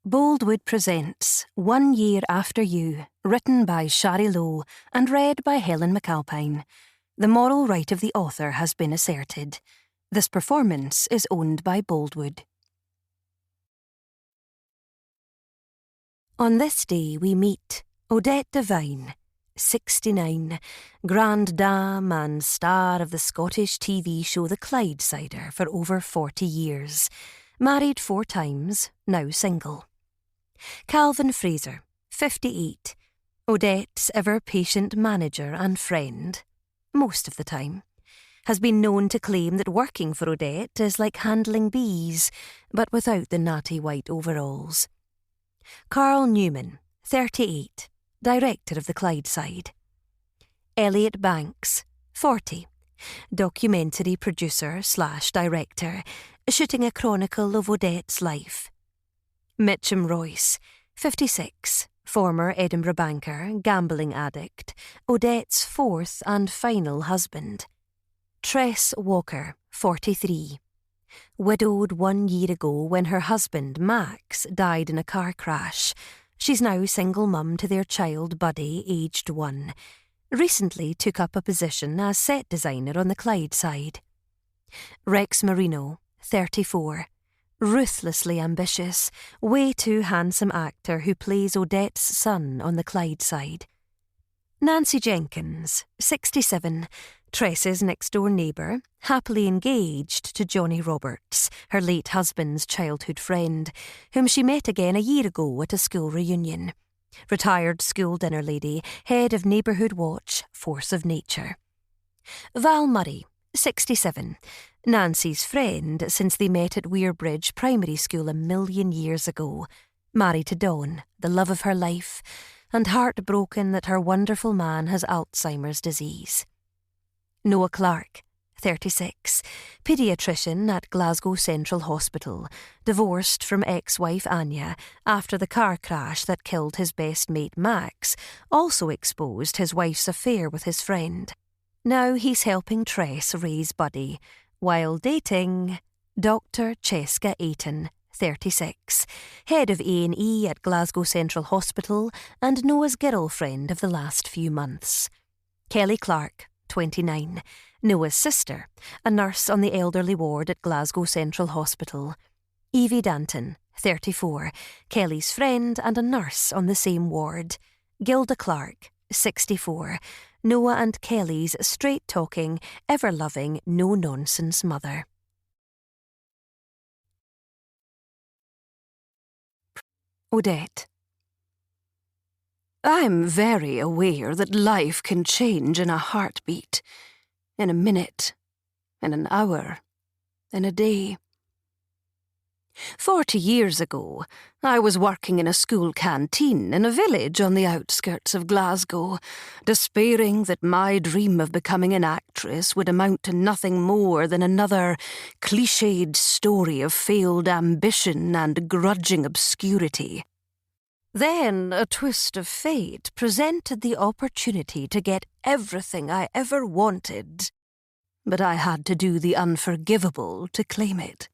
Boldwood presents 1 Year After You, written by Shari Low and read by Helen McAlpine. The moral right of the author has been asserted. This performance is owned by Boldwood. On this day we meet Odette Devine, 69, grande dame and star of the Scottish TV show The Clydesider for over 40 years. Married 4 times, now single. Calvin Fraser, 58, Odette's ever-patient manager and friend, most of the time, has been known to claim that working for Odette is like handling bees, but without the natty white overalls. Carl Newman, 38, director of The Clydeside. Elliot Banks, 40, documentary producer/director, shooting a chronicle of Odette's life. Mitchum Royce, 56, former Edinburgh banker, gambling addict, Odette's 4th and final husband. Tress Walker, 43, widowed 1 year ago when her husband, Max, died in a car crash. She's now single mum to their child, Buddy, aged 1. Recently took up a position as set designer on the Clydeside. Rex Marino, 34, ruthlessly ambitious, way too handsome actor who plays Odette's son on the Clydeside. Nancy Jenkins, 67, Tress's next-door neighbour, happily engaged to Johnny Roberts, her late husband's childhood friend, whom she met again a year ago at a school reunion. Retired school dinner lady, head of Neighbourhood Watch, Force of Nature. Val Murray, 67, Nancy's friend since they met at Wearbridge Primary School a million years ago. Married to Dawn, the love of her life, and heartbroken that her wonderful man has Alzheimer's disease. Noah Clark, 36, paediatrician at Glasgow Central Hospital, divorced from ex-wife Anya after the car crash that killed his best mate Max also exposed his wife's affair with his friend. Now he's helping Tress raise Buddy, while dating Dr. Cheska Ayton, 36, head of A&E at Glasgow Central Hospital and Noah's girlfriend of the last few months. Keli Clark, 29, Noah's sister, a nurse on the elderly ward at Glasgow Central Hospital. Evie Danton, 34, Kelly's friend and a nurse on the same ward. Gilda Clark, 64, Noah and Kelly's straight-talking, ever-loving, no-nonsense mother. Odette. I'm very aware that life can change in a heartbeat, in a minute, in an hour, in a day. 40 years ago, I was working in a school canteen in a village on the outskirts of Glasgow, despairing that my dream of becoming an actress would amount to nothing more than another cliched story of failed ambition and grudging obscurity. Then a twist of fate presented the opportunity to get everything I ever wanted, but I had to do the unforgivable to claim it.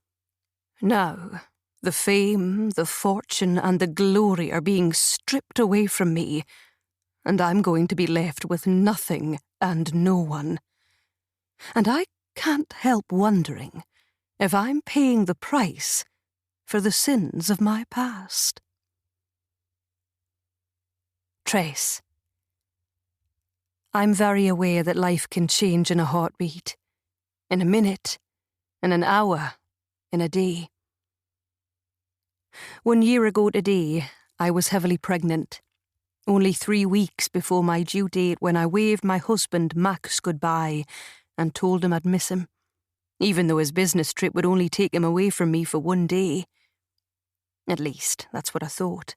Now, the fame, the fortune, and the glory are being stripped away from me, and I'm going to be left with nothing and no one. And I can't help wondering if I'm paying the price for the sins of my past. Tress. I'm very aware that life can change in a heartbeat, in a minute, in an hour, in a day. 1 year ago today, I was heavily pregnant, only 3 weeks before my due date when I waved my husband Max goodbye and told him I'd miss him, even though his business trip would only take him away from me for 1 day. At least, that's what I thought.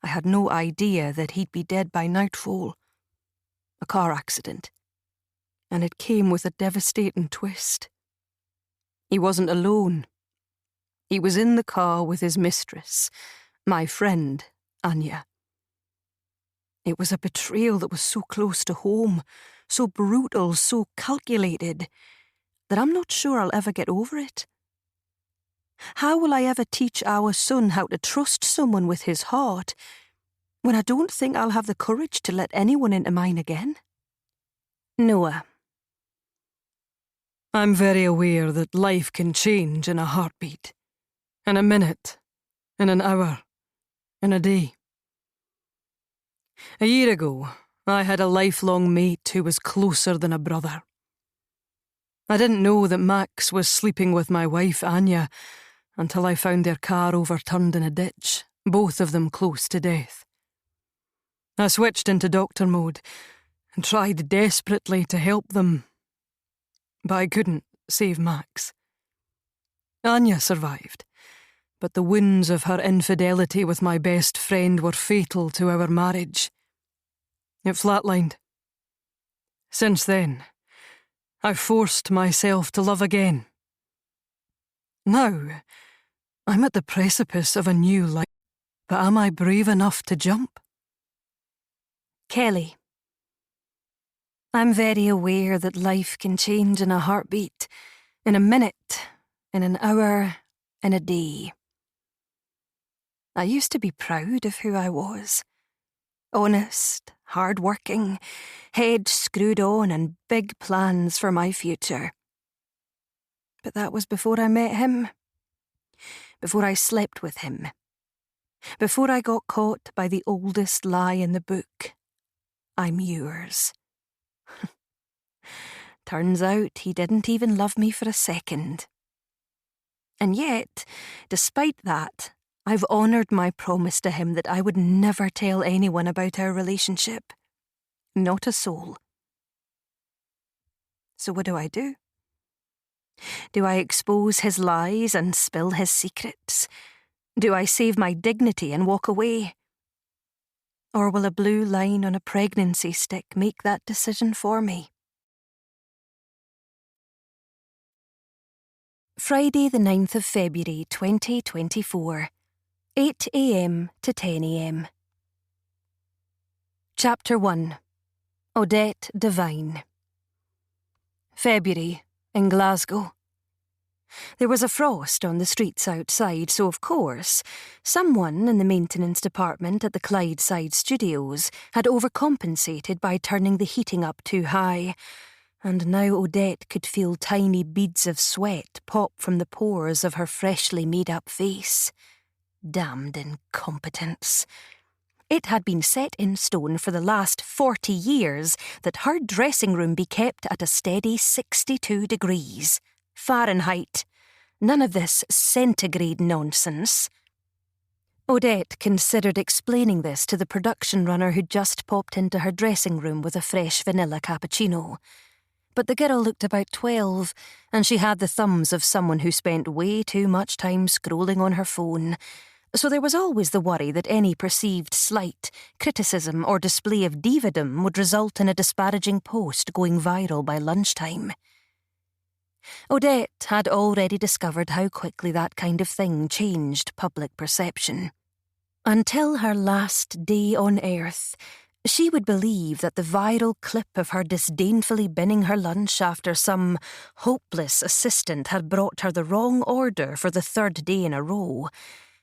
I had no idea that he'd be dead by nightfall. A car accident. And it came with a devastating twist. He wasn't alone. He was in the car with his mistress, my friend, Anya. It was a betrayal that was so close to home, so brutal, so calculated, that I'm not sure I'll ever get over it. How will I ever teach our son how to trust someone with his heart when I don't think I'll have the courage to let anyone into mine again? Noah. I'm very aware that life can change in a heartbeat, in a minute, in an hour, in a day. A year ago, I had a lifelong mate who was closer than a brother. I didn't know that Max was sleeping with my wife, Anya, until I found their car overturned in a ditch, both of them close to death. I switched into doctor mode and tried desperately to help them, but I couldn't save Max. Anya survived, but the wounds of her infidelity with my best friend were fatal to our marriage. It flatlined. Since then, I've forced myself to love again. Now, I'm at the precipice of a new life, but am I brave enough to jump? Keli. I'm very aware that life can change in a heartbeat, in a minute, in an hour, in a day. I used to be proud of who I was. Honest, hard-working, head screwed on and big plans for my future. But that was before I met him. Before I slept with him. Before I got caught by the oldest lie in the book. I'm yours. Turns out he didn't even love me for a second. And yet, despite that, I've honoured my promise to him that I would never tell anyone about our relationship. Not a soul. So what do? Do I expose his lies and spill his secrets? Do I save my dignity and walk away? Or will a blue line on a pregnancy stick make that decision for me? Friday the 9th of February 2024, 8 a.m. to 10 a.m. Chapter 1. Odette Devine. February, in Glasgow. There was a frost on the streets outside, so of course, someone in the maintenance department at the Clydeside studios had overcompensated by turning the heating up too high, and now Odette could feel tiny beads of sweat pop from the pores of her freshly made-up face. Damned incompetence. It had been set in stone for the last 40 years that her dressing room be kept at a steady 62 degrees. Fahrenheit. None of this centigrade nonsense. Odette considered explaining this to the production runner who'd just popped into her dressing room with a fresh vanilla cappuccino. But the girl looked about 12, and she had the thumbs of someone who spent way too much time scrolling on her phone. So there was always the worry that any perceived slight, criticism or display of divadom would result in a disparaging post going viral by lunchtime. Odette had already discovered how quickly that kind of thing changed public perception. Until her last day on Earth, she would believe that the viral clip of her disdainfully binning her lunch after some hopeless assistant had brought her the wrong order for the 3rd day in a row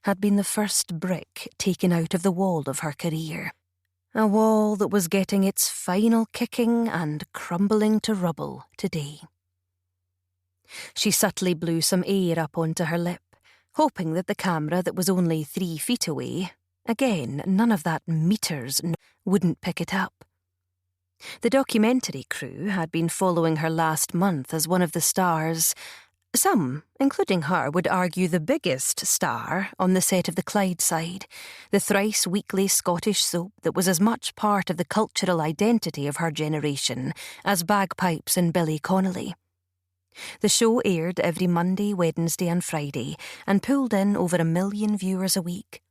had been the first brick taken out of the wall of her career. A wall that was getting its final kicking and crumbling to rubble today. She subtly blew some air up onto her lip, hoping that the camera that was only 3 feet away, again, none of that meters, wouldn't pick it up. The documentary crew had been following her last month as one of the stars. Some, including her, would argue the biggest star on the set of the Clydeside, the thrice-weekly Scottish soap that was as much part of the cultural identity of her generation as bagpipes and Billy Connolly. The show aired every Monday, Wednesday and Friday and pulled in over 1 million viewers a week.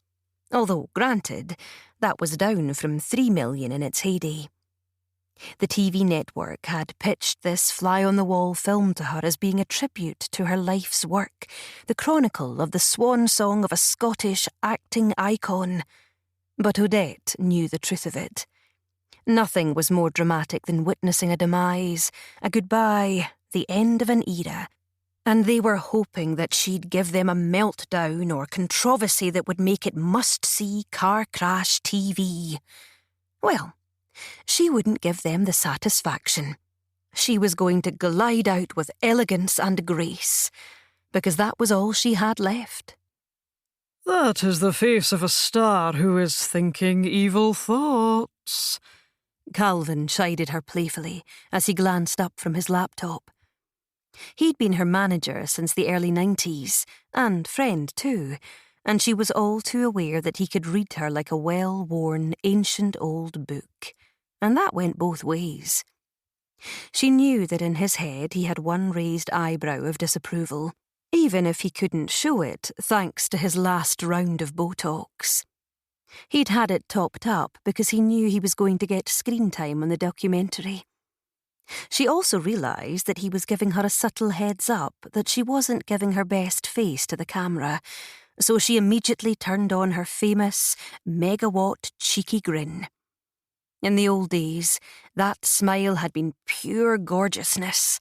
Although, granted, that was down from 3 million in its heyday. The TV network had pitched this fly-on-the-wall film to her as being a tribute to her life's work, the chronicle of the swan song of a Scottish acting icon. But Odette knew the truth of it. Nothing was more dramatic than witnessing a demise, a goodbye, the end of an era. And they were hoping that she'd give them a meltdown or controversy that would make it must-see car crash TV. Well, she wouldn't give them the satisfaction. She was going to glide out with elegance and grace, because that was all she had left. That is the face of a star who is thinking evil thoughts, Calvin chided her playfully as he glanced up from his laptop. He'd been her manager since the early 90s, and friend too, and she was all too aware that he could read her like a well-worn, ancient old book, and that went both ways. She knew that in his head he had one raised eyebrow of disapproval, even if he couldn't show it thanks to his last round of Botox. He'd had it topped up because he knew he was going to get screen time on the documentary. She also realised that he was giving her a subtle heads up that she wasn't giving her best face to the camera, so she immediately turned on her famous megawatt cheeky grin. In the old days, that smile had been pure gorgeousness.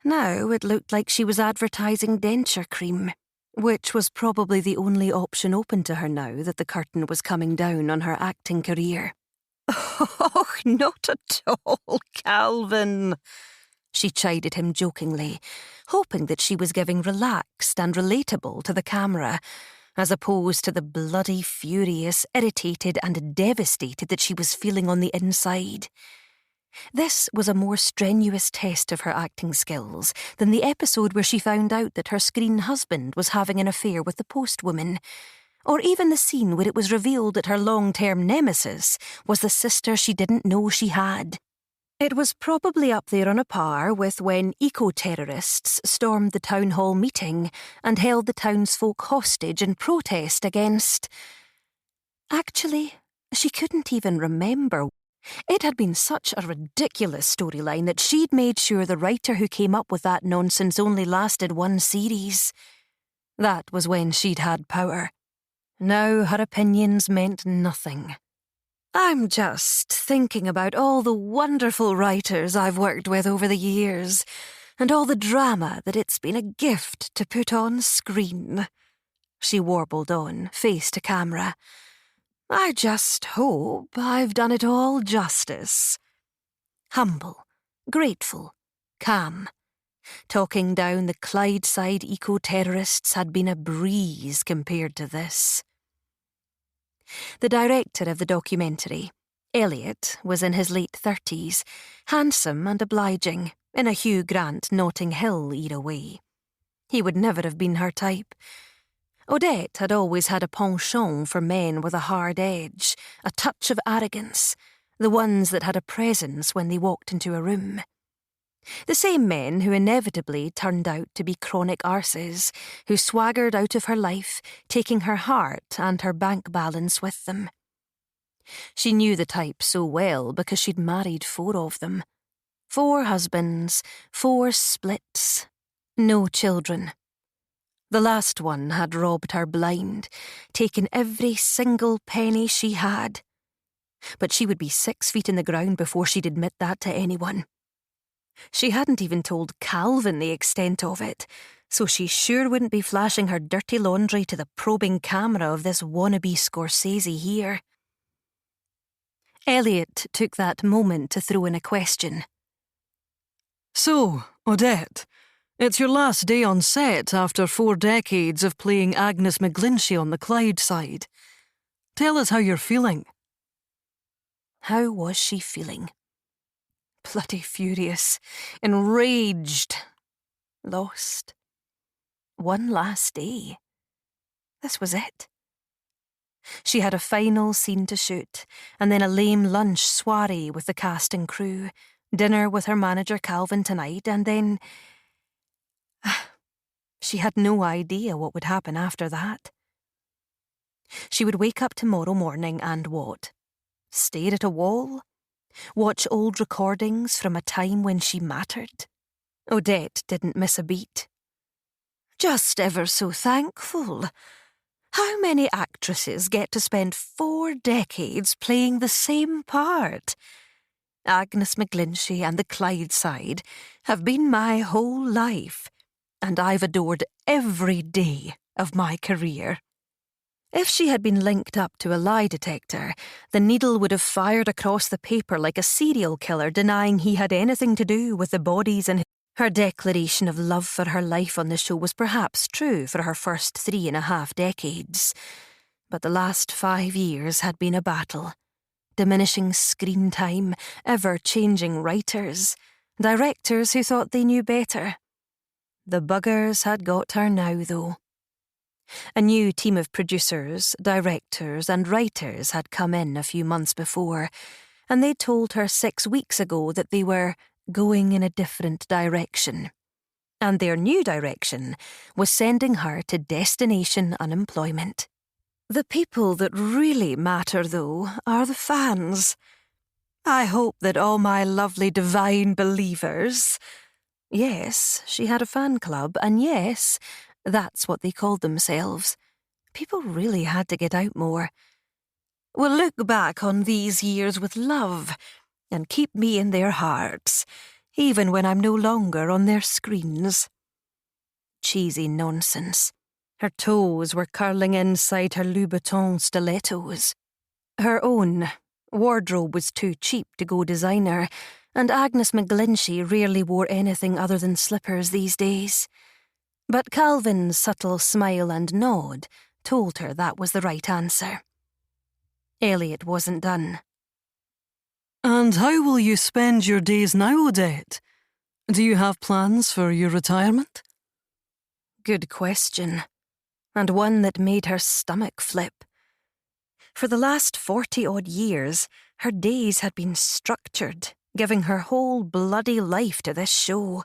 Now it looked like she was advertising denture cream, which was probably the only option open to her now that the curtain was coming down on her acting career. "Oh, not at all, Calvin," she chided him jokingly, hoping that she was giving relaxed and relatable to the camera, as opposed to the bloody furious, irritated and devastated that she was feeling on the inside. This was a more strenuous test of her acting skills than the episode where she found out that her screen husband was having an affair with the postwoman, or even the scene where it was revealed that her long-term nemesis was the sister she didn't know she had. It was probably up there on a par with when eco-terrorists stormed the town hall meeting and held the townsfolk hostage in protest against... Actually, she couldn't even remember. It had been such a ridiculous storyline that she'd made sure the writer who came up with that nonsense only lasted one series. That was when she'd had power. Now her opinions meant nothing. "I'm just thinking about all the wonderful writers I've worked with over the years, and all the drama that it's been a gift to put on screen," she warbled on, face to camera. "I just hope I've done it all justice." Humble, grateful, calm. Talking down the Clydeside eco-terrorists had been a breeze compared to this. The director of the documentary, Elliot, was in his late 30s, handsome and obliging, in a Hugh Grant Notting Hill era way. He would never have been her type. Odette had always had a penchant for men with a hard edge, a touch of arrogance, the ones that had a presence when they walked into a room. The same men who inevitably turned out to be chronic arses, who swaggered out of her life, taking her heart and her bank balance with them. She knew the type so well because she'd married 4 of them. 4 husbands, 4 splits, no children. The last one had robbed her blind, taken every single penny she had. But she would be 6 feet in the ground before she'd admit that to anyone. She hadn't even told Calvin the extent of it, so she sure wouldn't be flashing her dirty laundry to the probing camera of this wannabe Scorsese here. Elliot took that moment to throw in a question. "So, Odette, it's your last day on set after 4 decades of playing Agnes McGlinchey on the Clydeside. Tell us how you're feeling." How was she feeling? Bloody furious, enraged, lost. One last day. This was it. She had a final scene to shoot, and then a lame lunch soiree with the cast and crew, dinner with her manager Calvin tonight, and then... She had no idea what would happen after that. She would wake up tomorrow morning and what? Stare at a wall? Watch old recordings from a time when she mattered? Odette didn't miss a beat. Just ever so thankful. How many actresses get to spend 4 decades playing the same part? Agnes McGlinchey and the Clydeside have been my whole life. and I've adored every day of my career. If she had been linked up to a lie detector, the needle would have fired across the paper like a serial killer denying he had anything to do with the bodies in her declaration of love for her life on the show was perhaps true for her first 3.5 decades. But the last 5 years had been a battle. Diminishing screen time, ever-changing writers, directors who thought they knew better. The buggers had got her now, though. A new team of producers, directors and writers had come in a few months before, and they'd told her 6 weeks ago that they were going in a different direction. And their new direction was sending her to destination unemployment. The people that really matter, though, are the fans. I hope that all my lovely divine believers— yes, she had a fan club, and yes, that's what they called themselves. People really had to get out more. Will look back on these years with love and keep me in their hearts, even when I'm no longer on their screens. Cheesy nonsense. Her toes were curling inside her Louboutin stilettos. Her own wardrobe was too cheap to go designer, and Agnes McGlinchey rarely wore anything other than slippers these days. But Calvin's subtle smile and nod told her that was the right answer. Elliot wasn't done. And how will you spend your days now, Odette? Do you have plans for your retirement? Good question, and one that made her stomach flip. For the last 40-odd years, her days had been structured, giving her whole bloody life to this show.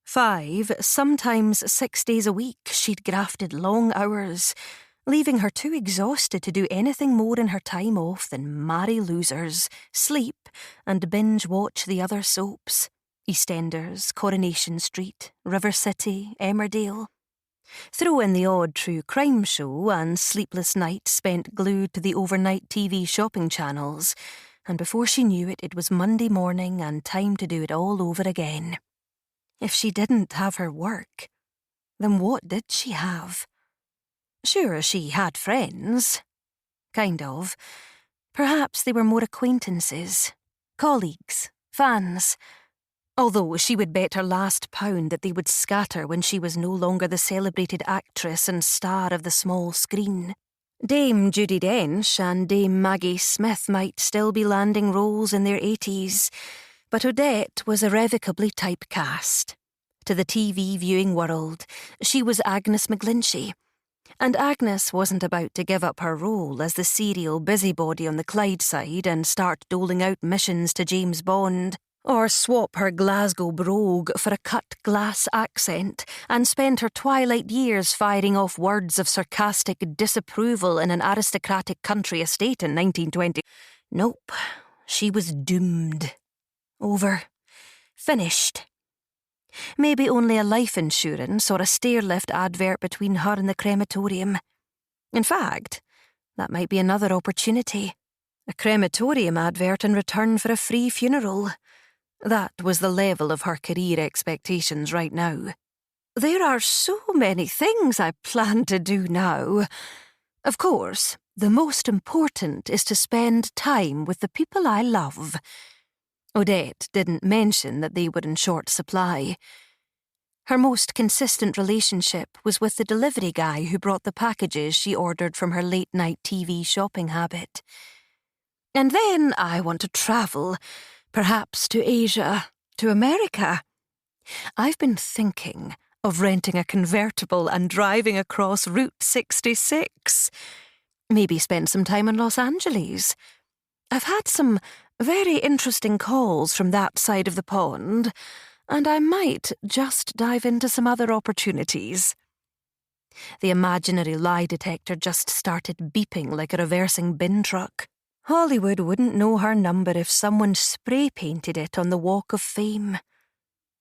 5, sometimes 6 days a week, she'd grafted long hours, leaving her too exhausted to do anything more in her time off than marry losers, sleep, and binge-watch the other soaps. EastEnders, Coronation Street, River City, Emmerdale. Throw in the odd true crime show and sleepless nights spent glued to the overnight TV shopping channels, and before she knew it, it was Monday morning and time to do it all over again. If she didn't have her work, then what did she have? Sure, she had friends. Kind of. Perhaps they were more acquaintances, colleagues, fans. Although she would bet her last pound that they would scatter when she was no longer the celebrated actress and star of the small screen. Dame Judi Dench and Dame Maggie Smith might still be landing roles in their 80s, but Odette was irrevocably typecast. To the TV viewing world, she was Agnes McGlinchey, and Agnes wasn't about to give up her role as the serial busybody on the Clydeside and start doling out missions to James Bond, or swap her Glasgow brogue for a cut-glass accent and spend her twilight years firing off words of sarcastic disapproval in an aristocratic country estate in 1920. Nope, she was doomed. Over. Finished. Maybe only a life insurance or a stairlift advert between her and the crematorium. In fact, that might be another opportunity. A crematorium advert in return for a free funeral. That was the level of her career expectations right now. There are so many things I plan to do now. Of course, the most important is to spend time with the people I love. Odette didn't mention that they were in short supply. Her most consistent relationship was with the delivery guy who brought the packages she ordered from her late-night TV shopping habit. And then I want to travel, perhaps to Asia, to America. I've been thinking of renting a convertible and driving across Route 66. Maybe spend some time in Los Angeles. I've had some very interesting calls from that side of the pond, and I might just dive into some other opportunities. The imaginary lie detector just started beeping like a reversing bin truck. Hollywood wouldn't know her number if someone spray-painted it on the Walk of Fame.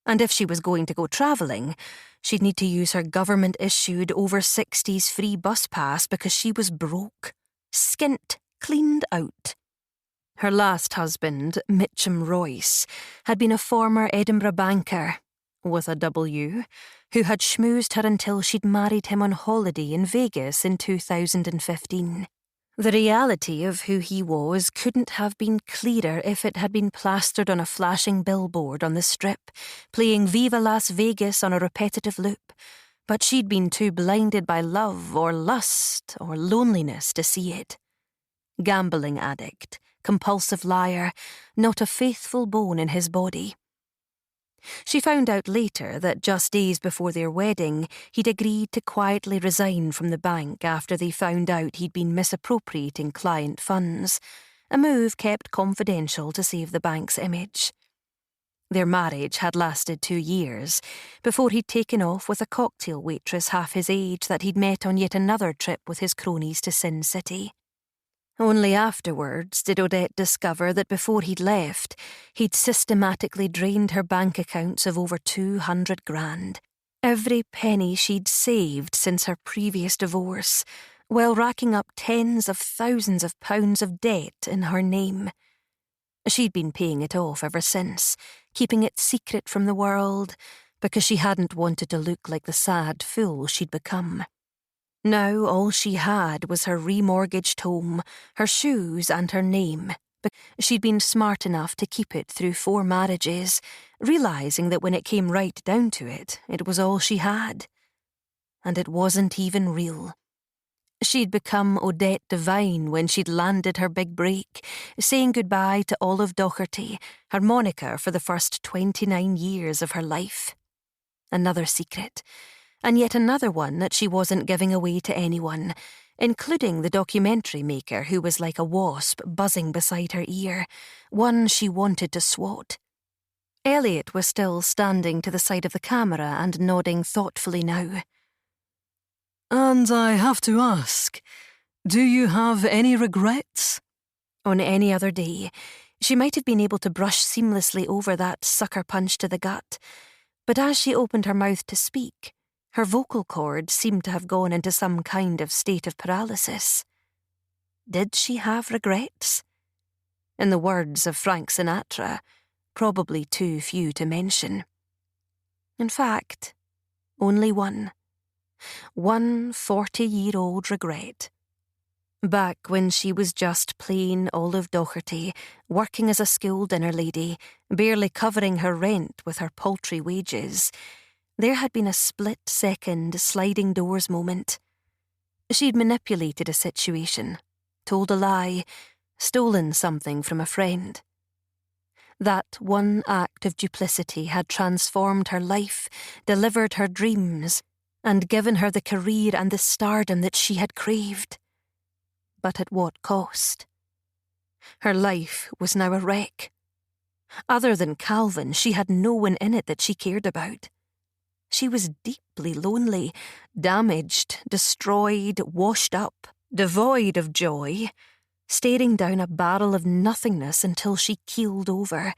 And if she was going to go travelling, she'd need to use her government-issued over-60s free bus pass because she was broke, skint, cleaned out. Her last husband, Mitchum Royce, had been a former Edinburgh banker, with a W, who had schmoozed her until she'd married him on holiday in Vegas in 2015. The reality of who he was couldn't have been clearer if it had been plastered on a flashing billboard on the Strip, playing Viva Las Vegas on a repetitive loop, but she'd been too blinded by love or lust or loneliness to see it. Gambling addict, compulsive liar, not a faithful bone in his body. She found out later that just days before their wedding, he'd agreed to quietly resign from the bank after they found out he'd been misappropriating client funds, a move kept confidential to save the bank's image. Their marriage had lasted 2 years, before he'd taken off with a cocktail waitress half his age that he'd met on yet another trip with his cronies to Sin City. Only afterwards did Odette discover that before he'd left, he'd systematically drained her bank accounts of over 200 grand, every penny she'd saved since her previous divorce, while racking up tens of thousands of pounds of debt in her name. She'd been paying it off ever since, keeping it secret from the world, because she hadn't wanted to look like the sad fool she'd become. Now all she had was her remortgaged home, her shoes and her name. But she'd been smart enough to keep it through 4 marriages, realising that when it came right down to it, it was all she had. And it wasn't even real. She'd become Odette Devine when she'd landed her big break, saying goodbye to Olive Doherty, her moniker for the first 29 years of her life. Another secret. And yet another one that she wasn't giving away to anyone, including the documentary maker who was like a wasp buzzing beside her ear, one she wanted to swat. Elliot was still standing to the side of the camera and nodding thoughtfully now. And I have to ask, do you have any regrets? On any other day, she might have been able to brush seamlessly over that sucker punch to the gut, but as she opened her mouth to speak, her vocal cords seemed to have gone into some kind of state of paralysis. Did she have regrets? In the words of Frank Sinatra, probably too few to mention. In fact, only one. One 40-year-old regret. Back when she was just plain Olive Doherty, working as a school dinner lady, barely covering her rent with her paltry wages, there had been a split-second sliding doors moment. She'd manipulated a situation, told a lie, stolen something from a friend. That one act of duplicity had transformed her life, delivered her dreams, and given her the career and the stardom that she had craved. But at what cost? Her life was now a wreck. Other than Calvin, she had no one in it that she cared about. She was deeply lonely, damaged, destroyed, washed up, devoid of joy, staring down a barrel of nothingness until she keeled over,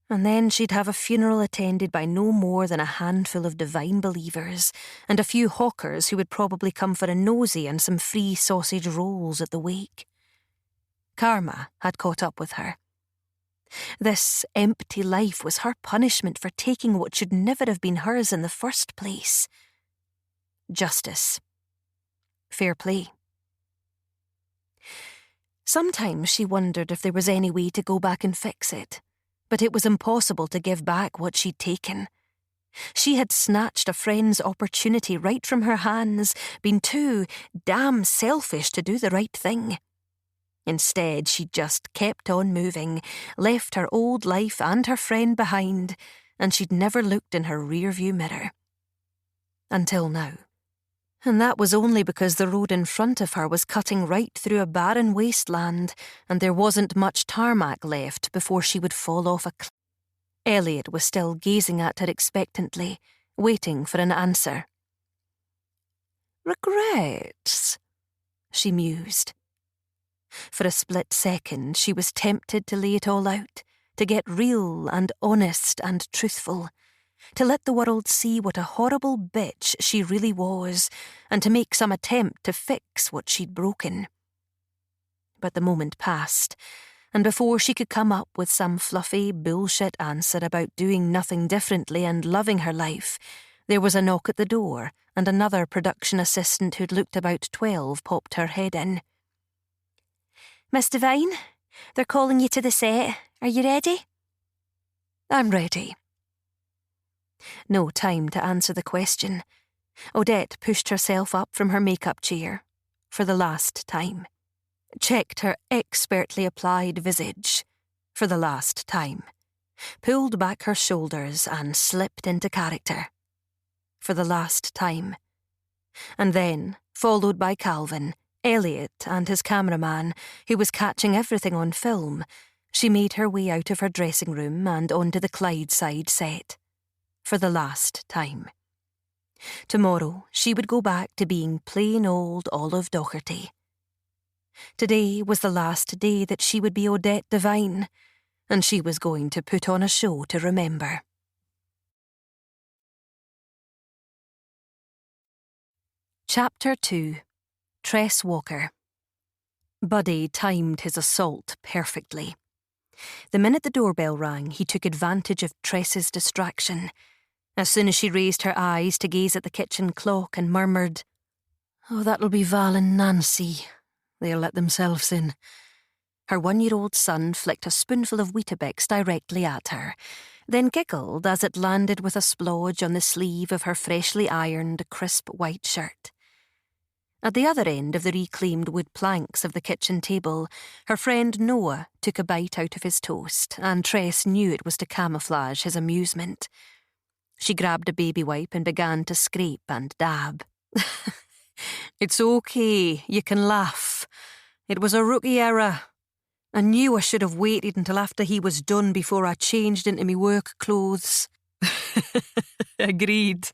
and then she'd have a funeral attended by no more than a handful of divine believers and a few hawkers who would probably come for a nosy and some free sausage rolls at the wake. Karma had caught up with her. This empty life was her punishment for taking what should never have been hers in the first place. Justice. Fair play. Sometimes she wondered if there was any way to go back and fix it, but it was impossible to give back what she'd taken. She had snatched a friend's opportunity right from her hands, been too damn selfish to do the right thing. Instead, she just kept on moving, left her old life and her friend behind, and she'd never looked in her rearview mirror. Until now. And that was only because the road in front of her was cutting right through a barren wasteland, and there wasn't much tarmac left before she would fall off a cliff. Elliot was still gazing at her expectantly, waiting for an answer. "Regrets?" she mused. For a split second, she was tempted to lay it all out, to get real and honest and truthful, to let the world see what a horrible bitch she really was, and to make some attempt to fix what she'd broken. But the moment passed, and before she could come up with some fluffy bullshit answer about doing nothing differently and loving her life, there was a knock at the door, and another production assistant who'd looked about 12 popped her head in. "Miss Devine, they're calling you to the set. Are you ready?" "I'm ready." No time to answer the question. Odette pushed herself up from her makeup chair, for the last time, checked her expertly applied visage, for the last time, pulled back her shoulders and slipped into character, for the last time. And then, followed by Calvin, Elliot and his cameraman, who was catching everything on film, she made her way out of her dressing room and onto the Clydeside set, for the last time. Tomorrow she would go back to being plain old Olive Docherty. Today was the last day that she would be Odette Devine, and she was going to put on a show to remember. Chapter 2. Tress Walker. Buddy timed his assault perfectly. The minute the doorbell rang, he took advantage of Tress's distraction. As soon as she raised her eyes to gaze at the kitchen clock and murmured, "Oh, that'll be Val and Nancy. They'll let themselves in," her 1-year-old son flicked a spoonful of Weetabix directly at her, then giggled as it landed with a splodge on the sleeve of her freshly ironed, crisp white shirt. At the other end of the reclaimed wood planks of the kitchen table, her friend Noah took a bite out of his toast, and Tress knew it was to camouflage his amusement. She grabbed a baby wipe and began to scrape and dab. "It's okay, you can laugh. It was a rookie error. I knew I should have waited until after he was done before I changed into me work clothes." Agreed.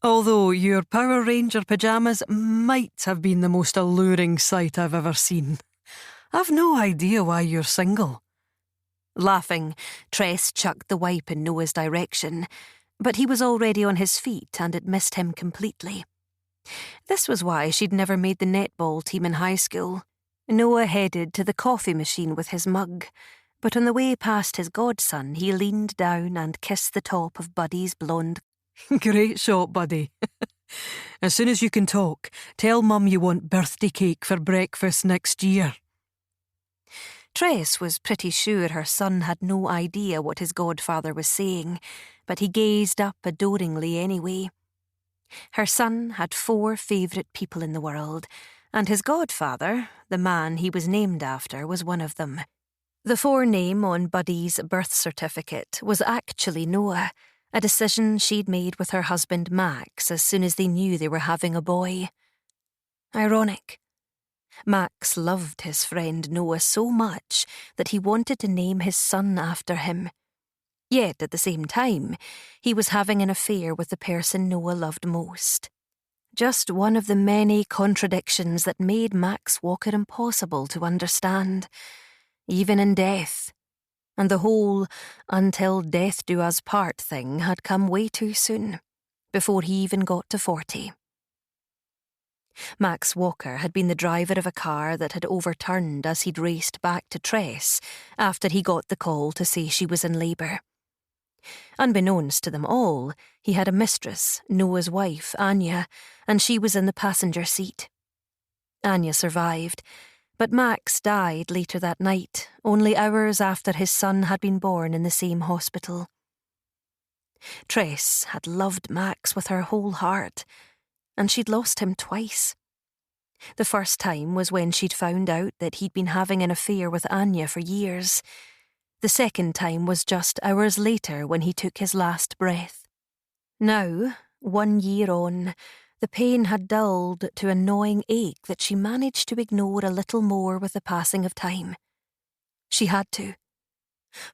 Although your Power Ranger pyjamas might have been the most alluring sight I've ever seen. I've no idea why you're single. Laughing, Tress chucked the wipe in Noah's direction, but he was already on his feet and it missed him completely. This was why she'd never made the netball team in high school. Noah headed to the coffee machine with his mug, but on the way past his godson, he leaned down and kissed the top of Buddy's blonde. "Great shot, Buddy. As soon as you can talk, tell Mum you want birthday cake for breakfast next year." Tress was pretty sure her son had no idea what his godfather was saying, but he gazed up adoringly anyway. Her son had 4 favourite people in the world, and his godfather, the man he was named after, was one of them. The forename on Buddy's birth certificate was actually Noah, a decision she'd made with her husband Max as soon as they knew they were having a boy. Ironic. Max loved his friend Noah so much that he wanted to name his son after him. Yet, at the same time, he was having an affair with the person Noah loved most. Just one of the many contradictions that made Max Walker impossible to understand, even in death. And the whole "until death do us part" thing had come way too soon, before he even got to 40. Max Walker had been the driver of a car that had overturned as he'd raced back to Tress after he got the call to say she was in labour. Unbeknownst to them all, he had a mistress, Noah's wife, Anya, and she was in the passenger seat. Anya survived, but Max died later that night, only hours after his son had been born in the same hospital. Tress had loved Max with her whole heart, and she'd lost him twice. The first time was when she'd found out that he'd been having an affair with Anya for years. The second time was just hours later when he took his last breath. Now, 1 year on, the pain had dulled to a gnawing ache that she managed to ignore a little more with the passing of time. She had to.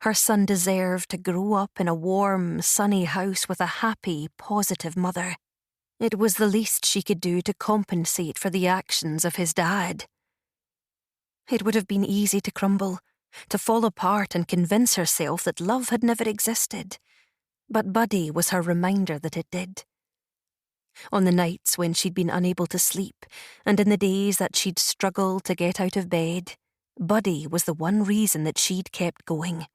Her son deserved to grow up in a warm, sunny house with a happy, positive mother. It was the least she could do to compensate for the actions of his dad. It would have been easy to crumble, to fall apart and convince herself that love had never existed. But Buddy was her reminder that it did. On the nights when she'd been unable to sleep, and in the days that she'd struggled to get out of bed, Buddy was the one reason that she'd kept going.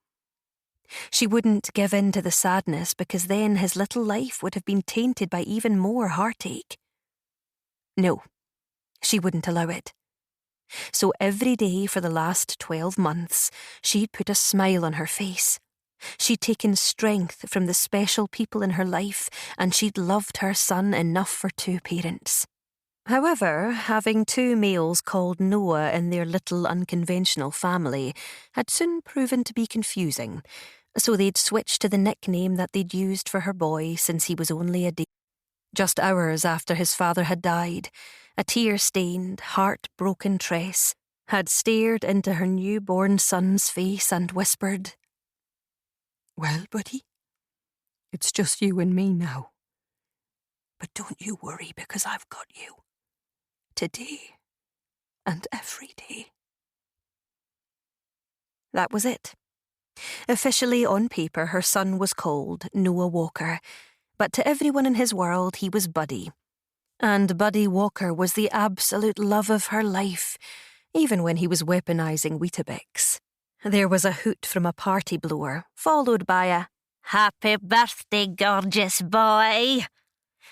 She wouldn't give in to the sadness because then his little life would have been tainted by even more heartache. No, she wouldn't allow it. So every day for the last 12 months, she'd put a smile on her face. She'd taken strength from the special people in her life, and she'd loved her son enough for 2 parents. However, having 2 males called Noah in their little unconventional family had soon proven to be confusing, so they'd switched to the nickname that they'd used for her boy since he was only a day. Just hours after his father had died, a tear-stained, heart-broken Tress had stared into her newborn son's face and whispered, "Well, buddy, it's just you and me now. But don't you worry because I've got you. Today and every day." That was it. Officially on paper, her son was called Noah Walker, but to everyone in his world he was Buddy. And Buddy Walker was the absolute love of her life, even when he was weaponising Weetabix. There was a hoot from a party blower, followed by a "Happy birthday, gorgeous boy,"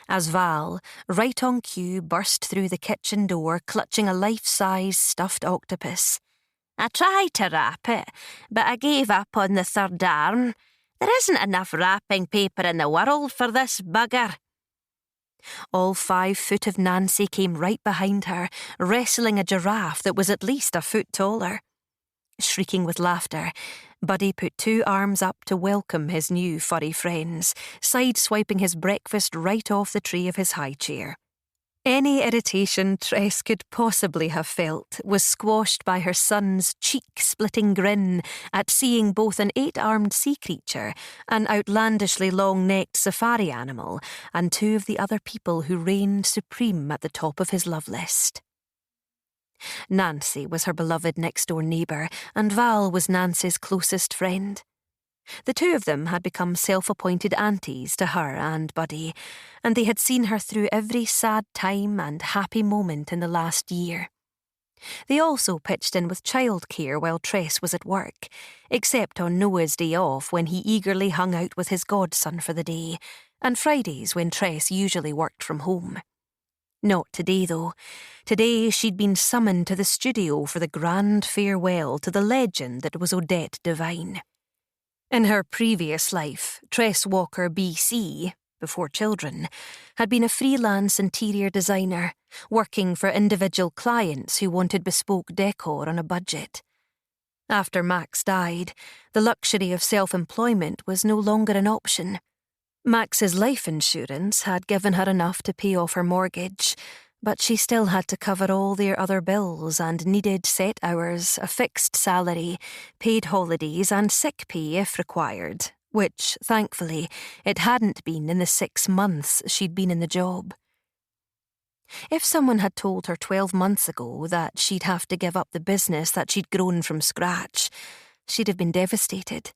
as Val, right on cue, burst through the kitchen door clutching a life-size stuffed octopus. "I tried to wrap it, but I gave up on the 3rd arm. There isn't enough wrapping paper in the world for this bugger." All 5 foot of Nancy came right behind her, wrestling a giraffe that was at least a foot taller. Shrieking with laughter, Buddy put 2 arms up to welcome his new furry friends, side-swiping his breakfast right off the tray of his high chair. Any irritation Tress could possibly have felt was squashed by her son's cheek-splitting grin at seeing both an 8-armed sea creature, an outlandishly long-necked safari animal, and 2 of the other people who reigned supreme at the top of his love list. Nancy was her beloved next-door neighbour, and Val was Nancy's closest friend. The 2 of them had become self-appointed aunties to her and Buddy, and they had seen her through every sad time and happy moment in the last year. They also pitched in with childcare while Tress was at work, except on Noah's day off when he eagerly hung out with his godson for the day, and Fridays when Tress usually worked from home. Not today, though. Today she'd been summoned to the studio for the grand farewell to the legend that was Odette Devine. In her previous life, Tress Walker BC, before children, had been a freelance interior designer, working for individual clients who wanted bespoke decor on a budget. After Max died, the luxury of self-employment was no longer an option. Max's life insurance had given her enough to pay off her mortgage, but she still had to cover all their other bills and needed set hours, a fixed salary, paid holidays and sick pay if required, which, thankfully, it hadn't been in the 6 months she'd been in the job. If someone had told her 12 months ago that she'd have to give up the business that she'd grown from scratch, she'd have been devastated.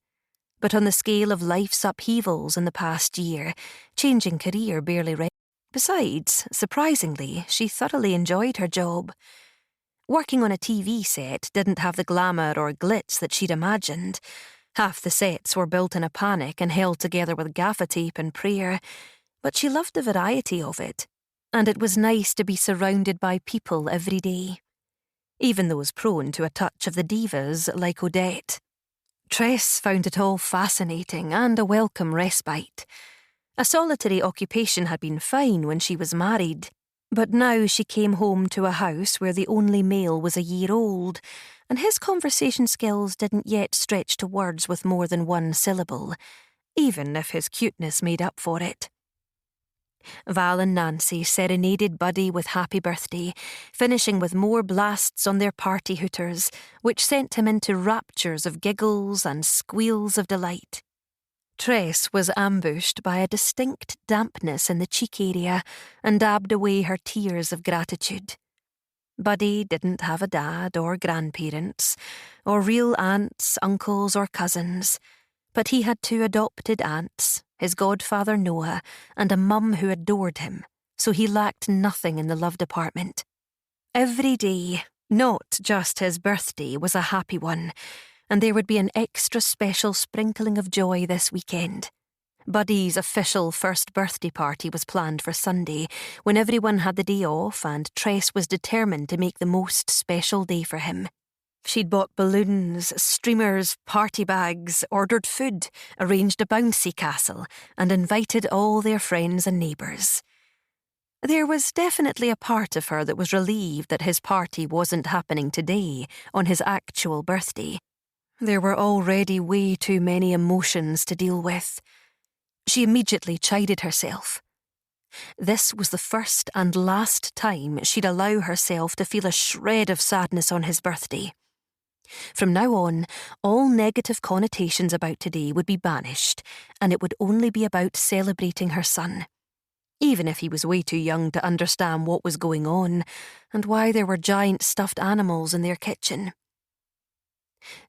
But on the scale of life's upheavals in the past year, changing career barely read. Besides, surprisingly, she thoroughly enjoyed her job. Working on a TV set didn't have the glamour or glitz that she'd imagined. Half the sets were built in a panic and held together with gaffer tape and prayer, but she loved the variety of it, and it was nice to be surrounded by people every day, even those prone to a touch of the divas like Odette. Tress found it all fascinating and a welcome respite. A solitary occupation had been fine when she was married, but now she came home to a house where the only male was a year old, and his conversation skills didn't yet stretch to words with more than 1 syllable, even if his cuteness made up for it. Val and Nancy serenaded Buddy with happy birthday, finishing with more blasts on their party hooters, which sent him into raptures of giggles and squeals of delight. Tress was ambushed by a distinct dampness in the cheek area and dabbed away her tears of gratitude. Buddy didn't have a dad or grandparents, or real aunts, uncles or cousins, but he had 2 adopted aunts, his godfather Noah, and a mum who adored him, so he lacked nothing in the love department. Every day, Not just his birthday was a happy one, and there would be an extra special sprinkling of joy this weekend. Buddy's official first birthday party was planned for Sunday, when everyone had the day off and Tress was determined to make the most special day for him. She'd bought balloons, streamers, party bags, ordered food, arranged a bouncy castle, and invited all their friends and neighbours. There was definitely a part of her that was relieved that his party wasn't happening today, on his actual birthday. There were already way too many emotions to deal with. She immediately chided herself. This was the first and last time she'd allow herself to feel a shred of sadness on his birthday. From now on, all negative connotations about today would be banished, and it would only be about celebrating her son. Even if he was way too young to understand what was going on, and why there were giant stuffed animals in their kitchen.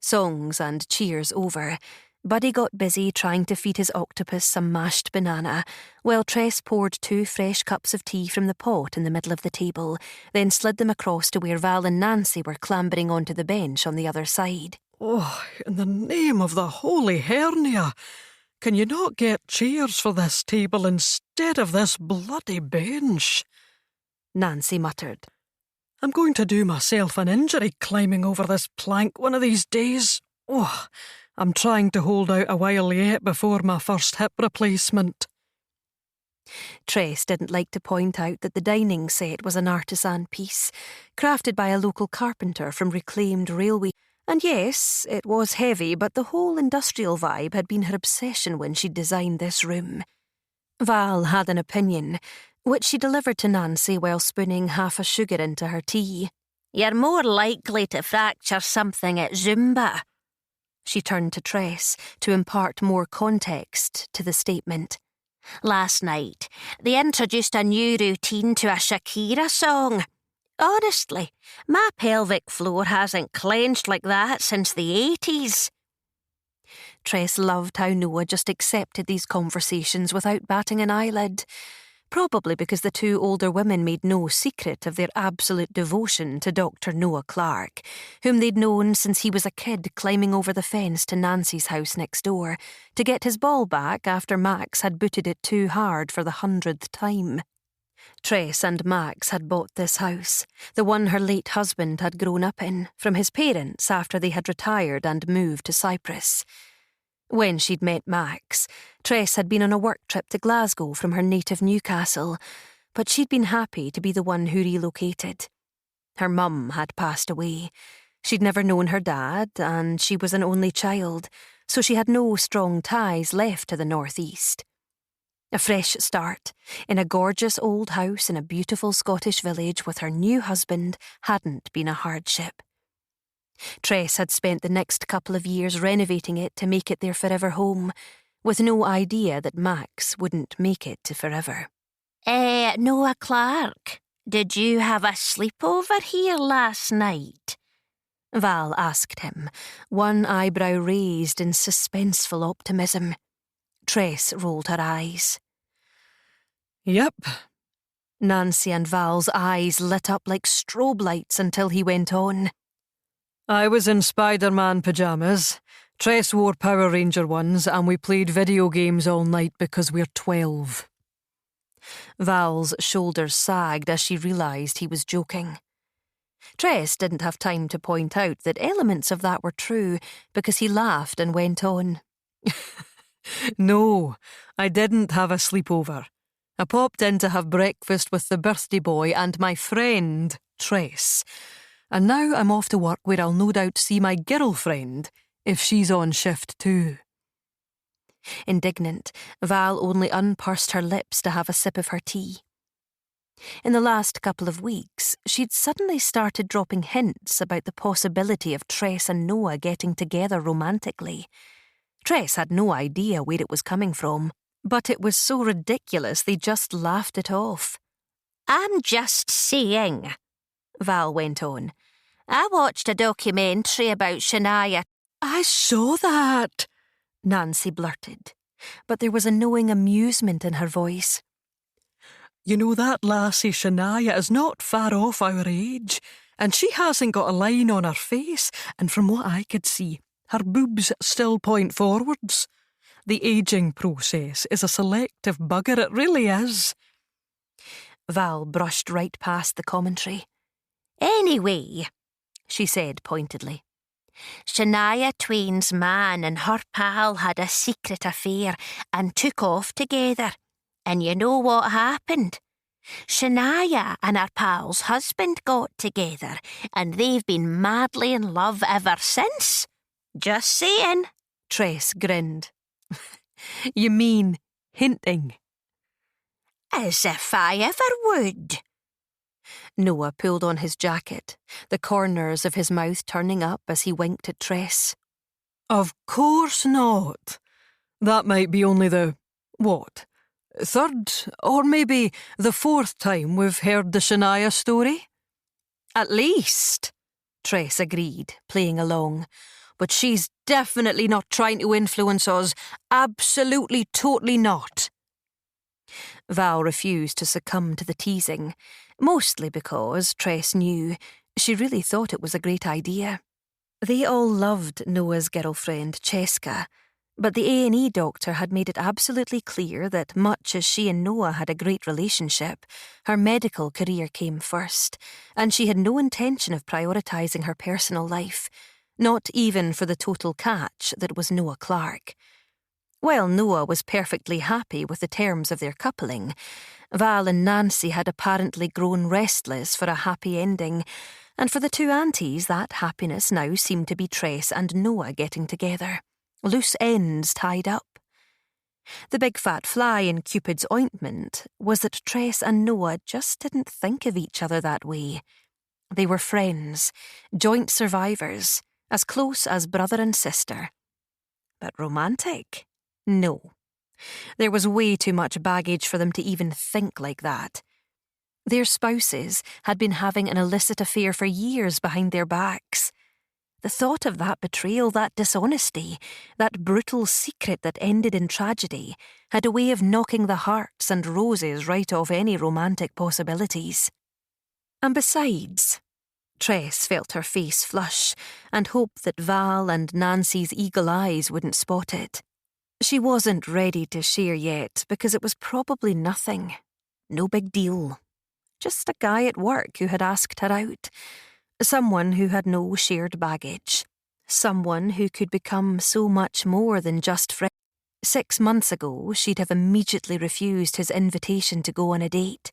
Songs and cheers over, Buddy got busy trying to feed his octopus some mashed banana, while Tress poured 2 fresh cups of tea from the pot in the middle of the table, then slid them across to where Val and Nancy were clambering onto the bench on the other side. Oh, in the name of the holy hernia! Can you not get chairs for this table instead of this bloody bench? Nancy muttered. I'm going to do myself an injury climbing over this plank one of these days. Oh, I'm trying to hold out a while yet before my first hip replacement. Tress didn't like to point out that the dining set was an artisan piece, crafted by a local carpenter from reclaimed railway. And yes, it was heavy, but the whole industrial vibe had been her obsession when she designed this room. Val had an opinion, which she delivered to Nancy while spooning half a sugar into her tea. "You're more likely to fracture something at Zumba." She turned to Tress to impart more context to the statement. "Last night, they introduced a new routine to a Shakira song. Honestly, my pelvic floor hasn't clenched like that since the 80s. Tress loved how Noah just accepted these conversations without batting an eyelid, probably because the 2 older women made no secret of their absolute devotion to Dr. Noah Clark, whom they'd known since he was a kid climbing over the fence to Nancy's house next door to get his ball back after Max had booted it too hard for the 100th time. Tress and Max had bought this house, the one her late husband had grown up in, from his parents after they had retired and moved to Cyprus. When she'd met Max, Tress had been on a work trip to Glasgow from her native Newcastle, but she'd been happy to be the one who relocated. Her mum had passed away. She'd never known her dad, and she was an only child, so she had no strong ties left to the northeast. A fresh start, in a gorgeous old house in a beautiful Scottish village with her new husband, hadn't been a hardship. Tress had spent the next couple of years renovating it to make it their forever home, with no idea that Max wouldn't make it to forever. Noah Clark, did you have a sleepover here last night?" Val asked him, one eyebrow raised in suspenseful optimism. Tress rolled her eyes. Yep. Nancy and Val's eyes lit up like strobe lights until he went on. I was in Spider-Man pyjamas. Tress wore Power Ranger ones, and we played video games all night because we're 12. Val's shoulders sagged as she realised he was joking. Tress didn't have time to point out that elements of that were true because he laughed and went on. No, I didn't have a sleepover. I popped in to have breakfast with the birthday boy and my friend, Tress. And now I'm off to work where I'll no doubt see my girlfriend if she's on shift too. Indignant, Val only unpursed her lips to have a sip of her tea. In the last couple of weeks, she'd suddenly started dropping hints about the possibility of Tress and Noah getting together romantically. Tress had no idea where it was coming from, but it was so ridiculous they just laughed it off. "I'm just saying," Val went on. "I watched a documentary about Shania." "I saw that," Nancy blurted, but there was a knowing amusement in her voice. "You know, that lassie Shania is not far off our age. And she hasn't got a line on her face, and from what I could see, her boobs still point forwards. The ageing process is a selective bugger, it really is. Val brushed right past the commentary. Anyway, she said pointedly, Shania Twain's man and her pal had a secret affair and took off together. And you know what happened? Shania and her pal's husband got together, and they've been madly in love ever since. Just saying. Tress grinned. You mean hinting? As if I ever would. Noah pulled on his jacket, the corners of his mouth turning up as he winked at Tress. Of course not. That might be only the, third or maybe the fourth time we've heard the Shania story? At least, Tress agreed, playing along. But she's definitely not trying to influence us. Absolutely, totally not. Val refused to succumb to the teasing, mostly because, Tress knew, she really thought it was a great idea. They all loved Noah's girlfriend, Cheska, but the A&E doctor had made it absolutely clear that much as she and Noah had a great relationship, her medical career came first, and she had no intention of prioritising her personal life, not even for the total catch that was Noah Clark. While Noah was perfectly happy with the terms of their coupling, Val and Nancy had apparently grown restless for a happy ending, and for the two aunties that happiness now seemed to be Tress and Noah getting together, loose ends tied up. The big fat fly in Cupid's ointment was that Tress and Noah just didn't think of each other that way. They were friends, joint survivors, as close as brother and sister. But romantic? No. There was way too much baggage for them to even think like that. Their spouses had been having an illicit affair for years behind their backs. The thought of that betrayal, that dishonesty, that brutal secret that ended in tragedy, had a way of knocking the hearts and roses right off any romantic possibilities. And besides, Tress felt her face flush and hoped that Val and Nancy's eagle eyes wouldn't spot it. She wasn't ready to share yet because it was probably nothing. No big deal. Just a guy at work who had asked her out. Someone who had no shared baggage. Someone who could become so much more than just friends. 6 months ago, she'd have immediately refused his invitation to go on a date.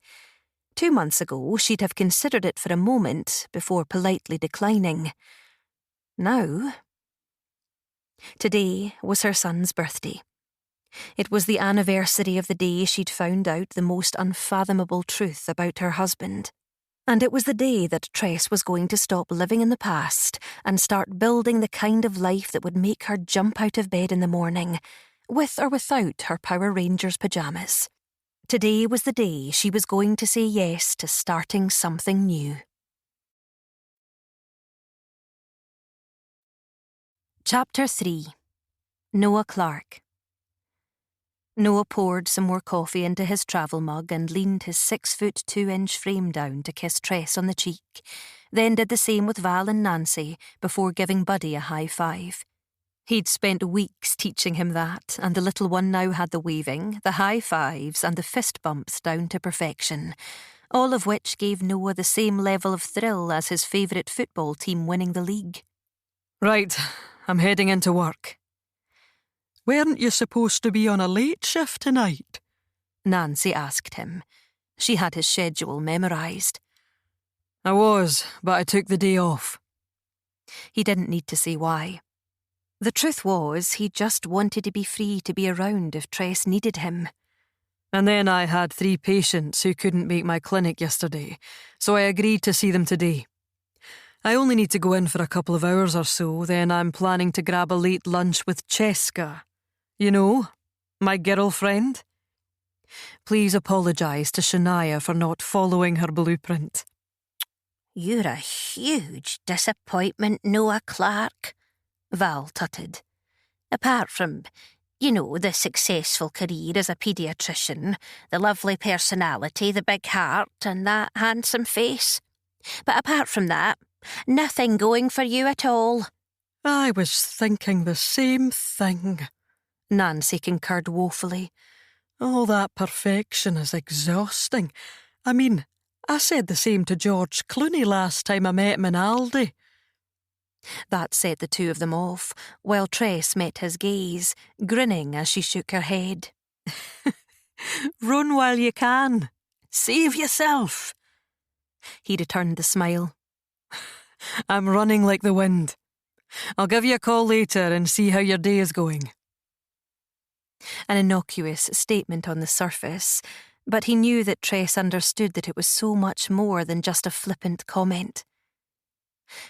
2 months ago, she'd have considered it for a moment before politely declining. Now, today was her son's birthday. It was the anniversary of the day she'd found out the most unfathomable truth about her husband. And it was the day that Tress was going to stop living in the past and start building the kind of life that would make her jump out of bed in the morning, with or without her Power Rangers pyjamas. Today was the day she was going to say yes to starting something new. Chapter 3. Noah Clark. Noah poured some more coffee into his travel mug and leaned his 6'2" frame down to kiss Tress on the cheek, then did the same with Val and Nancy before giving Buddy a high five. He'd spent weeks teaching him that, and the little one now had the waving, the high fives and the fist bumps down to perfection, all of which gave Noah the same level of thrill as his favourite football team winning the league. Right, I'm heading into work. Weren't you supposed to be on a late shift tonight? Nancy asked him. She had his schedule memorised. I was, but I took the day off. He didn't need to say why. The truth was, he just wanted to be free to be around if Tress needed him. And then I had 3 patients who couldn't make my clinic yesterday, so I agreed to see them today. I only need to go in for a couple of hours or so, then I'm planning to grab a late lunch with Cheska. You know, my girlfriend. Please apologise to Shania for not following her blueprint. You're a huge disappointment, Noah Clark, Val tutted. Apart from, the successful career as a paediatrician, the lovely personality, the big heart, and that handsome face. But apart from that, nothing going for you at all. I was thinking the same thing, Nancy concurred woefully. All that perfection is exhausting. I mean, I said the same to George Clooney last time I met him in Aldi. That set the two of them off, while Tress met his gaze, grinning as she shook her head. Run while you can. Save yourself. He returned the smile. I'm running like the wind. I'll give you a call later and see how your day is going. An innocuous statement on the surface, but he knew that Tress understood that it was so much more than just a flippant comment.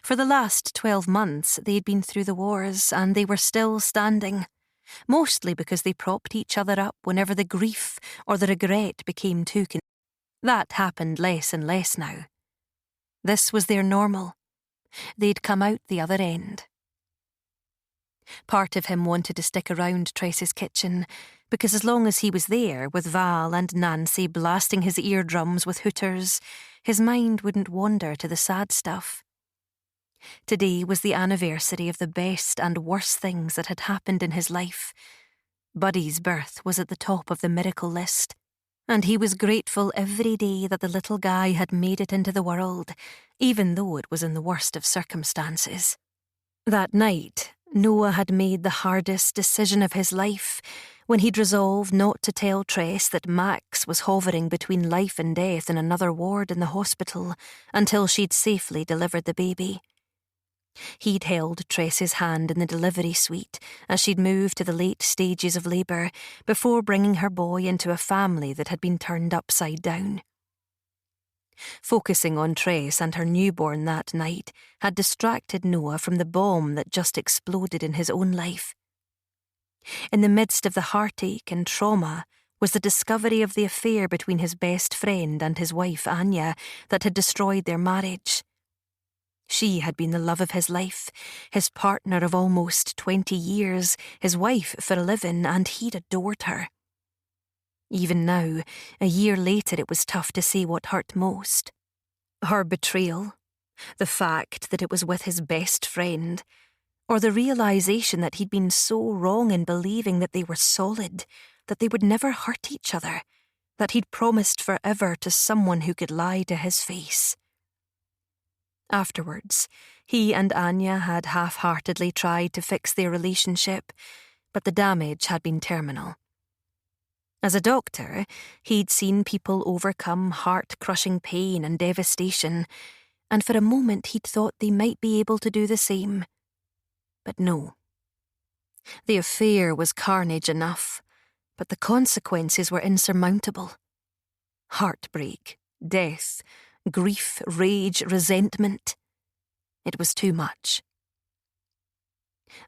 For the last 12 months, they'd been through the wars, and they were still standing, mostly because they propped each other up whenever the grief or the regret became too consuming. That happened less and less now. This was their normal. They'd come out the other end. Part of him wanted to stick around Tress's kitchen, because as long as he was there, with Val and Nancy blasting his eardrums with hooters, his mind wouldn't wander to the sad stuff. Today was the anniversary of the best and worst things that had happened in his life. Buddy's birth was at the top of the miracle list, and he was grateful every day that the little guy had made it into the world, even though it was in the worst of circumstances. That night, Noah had made the hardest decision of his life when he'd resolved not to tell Tress that Max was hovering between life and death in another ward in the hospital until she'd safely delivered the baby. He'd held Tress's hand in the delivery suite as she'd moved to the late stages of labour before bringing her boy into a family that had been turned upside down. Focusing on Tress and her newborn that night had distracted Noah from the bomb that just exploded in his own life. In the midst of the heartache and trauma was the discovery of the affair between his best friend and his wife Anya that had destroyed their marriage. She had been the love of his life, his partner of almost 20 years, his wife for 11, and he'd adored her. Even now, a year later, it was tough to see what hurt most. Her betrayal, the fact that it was with his best friend, or the realisation that he'd been so wrong in believing that they were solid, that they would never hurt each other, that he'd promised forever to someone who could lie to his face. Afterwards, he and Anya had half-heartedly tried to fix their relationship, but the damage had been terminal. As a doctor, he'd seen people overcome heart-crushing pain and devastation, and for a moment he'd thought they might be able to do the same. But no. The affair was carnage enough, but the consequences were insurmountable. Heartbreak, death, grief, rage, resentment. It was too much.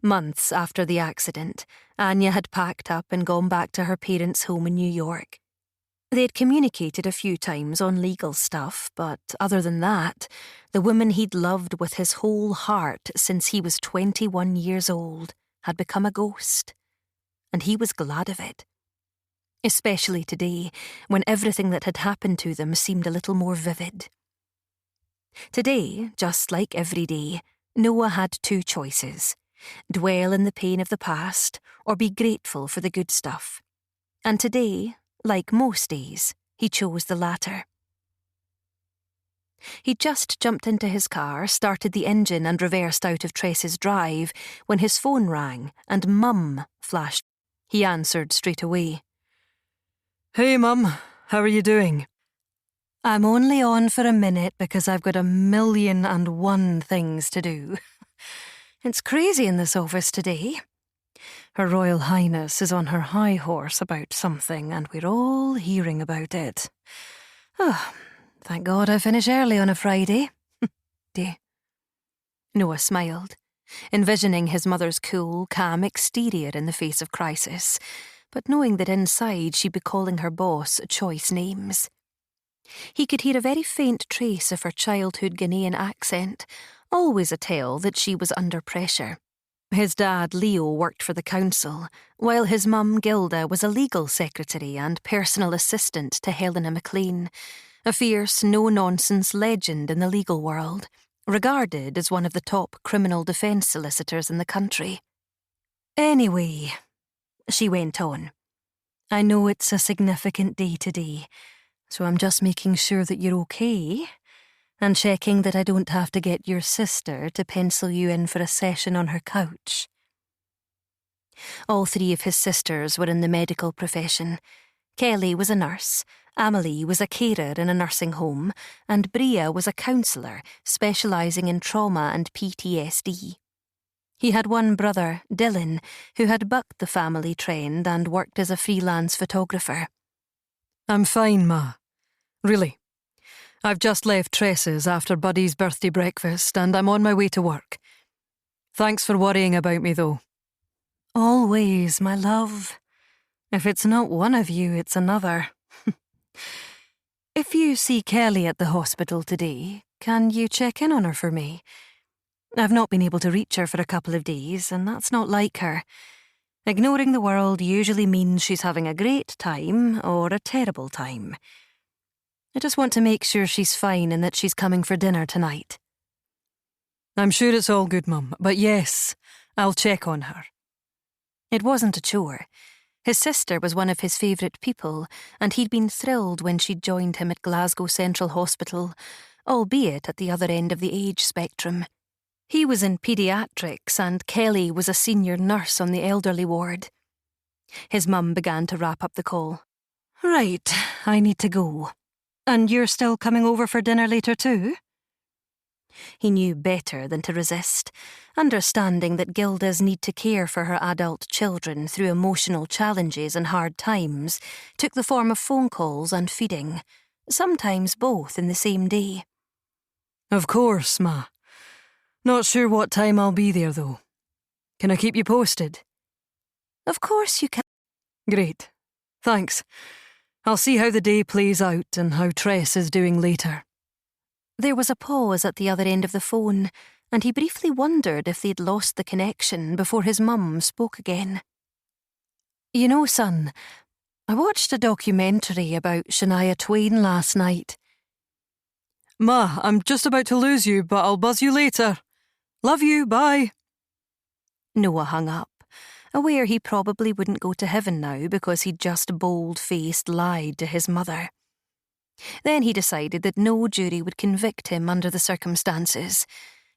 Months after the accident, Anya had packed up and gone back to her parents' home in New York. They'd communicated a few times on legal stuff, but other than that, the woman he'd loved with his whole heart since he was 21 years old had become a ghost. And he was glad of it. Especially today, when everything that had happened to them seemed a little more vivid. Today, just like every day, Noah had two choices: dwell in the pain of the past, or be grateful for the good stuff. And today, like most days, he chose the latter. He'd just jumped into his car, started the engine and reversed out of Tress's drive when his phone rang and Mum flashed. He answered straight away. Hey, Mum, how are you doing? I'm only on for a minute because I've got 1,000,001 things to do. It's crazy in this office today. Her Royal Highness is on her high horse about something, and we're all hearing about it. Oh, thank God I finish early on a Friday. Noah smiled, envisioning his mother's cool, calm exterior in the face of crisis, but knowing that inside she'd be calling her boss choice names. He could hear a very faint trace of her childhood Ghanaian accent, always a tell that she was under pressure. His dad, Leo, worked for the council, while his mum, Gilda, was a legal secretary and personal assistant to Helena McLean, a fierce, no-nonsense legend in the legal world, regarded as one of the top criminal defence solicitors in the country. "Anyway," she went on, "I know it's a significant day today, so I'm just making sure that you're okay and checking that I don't have to get your sister to pencil you in for a session on her couch." All three of his sisters were in the medical profession. Keli was a nurse, Amelie was a carer in a nursing home, and Bria was a counsellor specialising in trauma and PTSD. He had one brother, Dylan, who had bucked the family trend and worked as a freelance photographer. "I'm fine, Ma. Really. I've just left Tress's after Buddy's birthday breakfast and I'm on my way to work. Thanks for worrying about me, though." "Always, my love. If it's not one of you, it's another." "If you see Keli at the hospital today, can you check in on her for me? I've not been able to reach her for a couple of days, and that's not like her. Ignoring the world usually means she's having a great time or a terrible time. I just want to make sure she's fine and that she's coming for dinner tonight." "I'm sure it's all good, Mum, but yes, I'll check on her." It wasn't a chore. His sister was one of his favourite people, and he'd been thrilled when she'd joined him at Glasgow Central Hospital, albeit at the other end of the age spectrum. He was in paediatrics and Keli was a senior nurse on the elderly ward. His mum began to wrap up the call. "Right, I need to go. And you're still coming over for dinner later too?" He knew better than to resist, understanding that Gilda's need to care for her adult children through emotional challenges and hard times took the form of phone calls and feeding, sometimes both in the same day. "Of course, Ma. Not sure what time I'll be there, though. Can I keep you posted?" "Of course you can." "Great. Thanks. I'll see how the day plays out and how Tress is doing later." There was a pause at the other end of the phone, and he briefly wondered if they'd lost the connection before his mum spoke again. "You know, son, I watched a documentary about Shania Twain last night." "Ma, I'm just about to lose you, but I'll buzz you later. Love you, bye." Noah hung up, aware he probably wouldn't go to heaven now because he'd just bold-faced lied to his mother. Then he decided that no jury would convict him under the circumstances.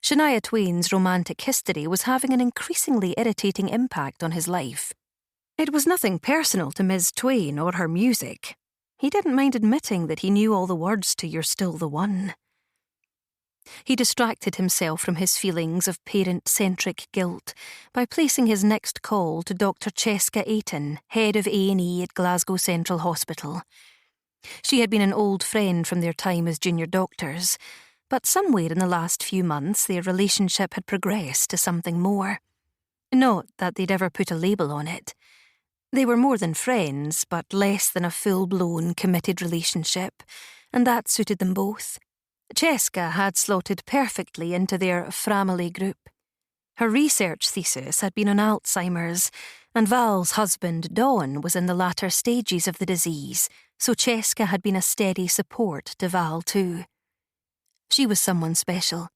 Shania Twain's romantic history was having an increasingly irritating impact on his life. It was nothing personal to Ms. Twain or her music. He didn't mind admitting that he knew all the words to "You're Still the One." He distracted himself from his feelings of parent-centric guilt by placing his next call to Dr. Cheska Aiton, head of A&E at Glasgow Central Hospital. She had been an old friend from their time as junior doctors, but somewhere in the last few months their relationship had progressed to something more. Not that they'd ever put a label on it. They were more than friends, but less than a full-blown, committed relationship, and that suited them both. Cheska had slotted perfectly into their family group. Her research thesis had been on Alzheimer's, and Val's husband, Don, was in the latter stages of the disease, so Cheska had been a steady support to Val too. She was someone special,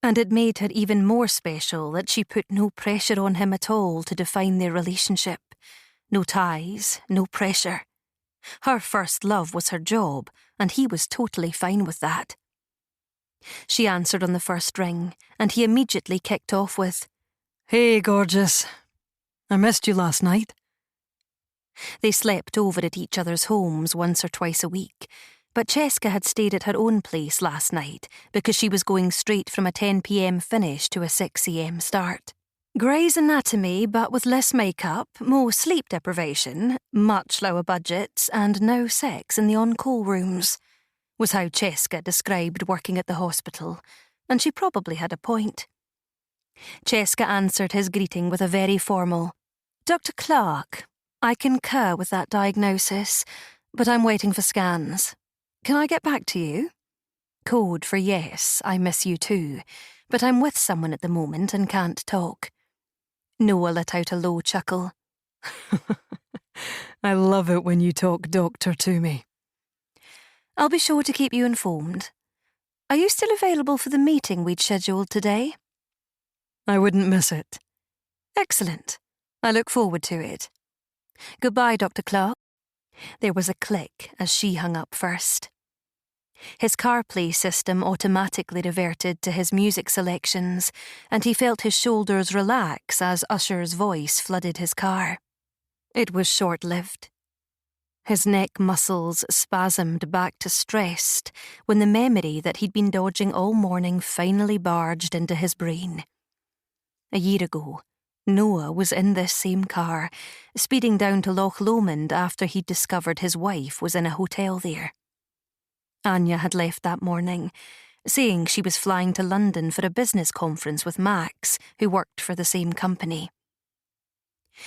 and it made her even more special that she put no pressure on him at all to define their relationship. No ties, no pressure. Her first love was her job, and he was totally fine with that. She answered on the first ring, and he immediately kicked off with, "Hey, gorgeous. I missed you last night." They slept over at each other's homes once or twice a week, but Cheska had stayed at her own place last night because she was going straight from a 10 p.m. finish to a 6 a.m. start. Grey's Anatomy, but with less makeup, more sleep deprivation, much lower budgets, and no sex in the on-call rooms, was how Cheska described working at the hospital, and she probably had a point. Cheska answered his greeting with a very formal, "Dr. Clark, I concur with that diagnosis, but I'm waiting for scans. Can I get back to you?" Code for yes, I miss you too, but I'm with someone at the moment and can't talk. Noah let out a low chuckle. "I love it when you talk doctor to me." I'll be sure to keep you informed. Are you still available for the meeting we'd scheduled today? I wouldn't miss it. Excellent. I look forward to it. Goodbye, Dr. Clark. There was a click as she hung up first. His CarPlay system automatically reverted to his music selections, and he felt his shoulders relax as Usher's voice flooded his car. It was short-lived. His neck muscles spasmed back to stressed when the memory that he'd been dodging all morning finally barged into his brain. A year ago, Noah was in this same car, speeding down to Loch Lomond after he'd discovered his wife was in a hotel there. Anya had left that morning, saying she was flying to London for a business conference with Max, who worked for the same company.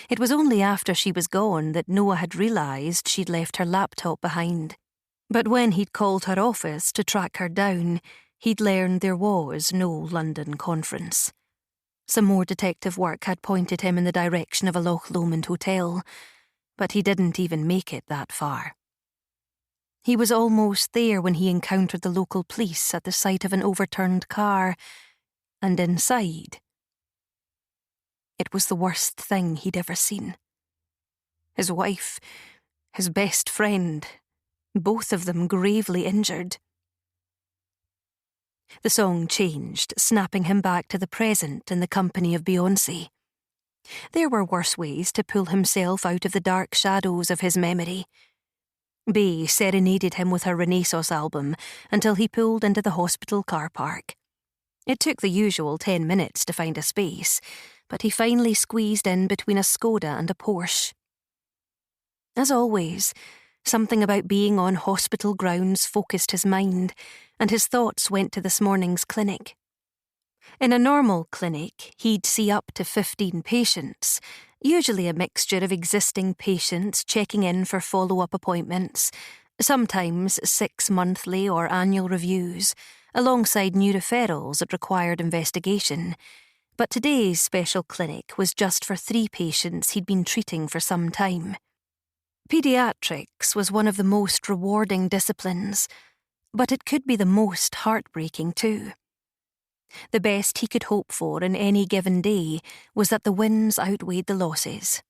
It was only after she was gone that Noah had realised she'd left her laptop behind. But when he'd called her office to track her down, he'd learned there was no London conference. Some more detective work had pointed him in the direction of a Loch Lomond hotel, but he didn't even make it that far. He was almost there when he encountered the local police at the sight of an overturned car, and inside, it was the worst thing he'd ever seen. His wife, his best friend, both of them gravely injured. The song changed, snapping him back to the present in the company of Beyoncé. There were worse ways to pull himself out of the dark shadows of his memory. Bey serenaded him with her Renaissance album until he pulled into the hospital car park. It took the usual 10 minutes to find a space, but he finally squeezed in between a Skoda and a Porsche. As always, something about being on hospital grounds focused his mind, and his thoughts went to this morning's clinic. In a normal clinic, he'd see up to 15 patients, usually a mixture of existing patients checking in for follow-up appointments, sometimes 6 monthly or annual reviews, alongside new referrals that required investigation. But today's special clinic was just for 3 patients he'd been treating for some time. Pediatrics was one of the most rewarding disciplines, but it could be the most heartbreaking too. The best he could hope for in any given day was that the wins outweighed the losses.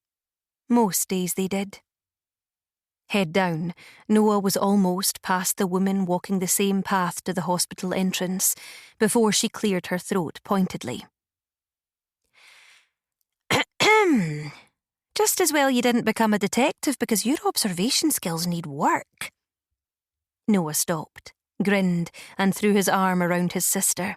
Most days they did. Head down, Noah was almost past the woman walking the same path to the hospital entrance before she cleared her throat pointedly. Just as well you didn't become a detective because your observation skills need work. Noah stopped, grinned, and threw his arm around his sister.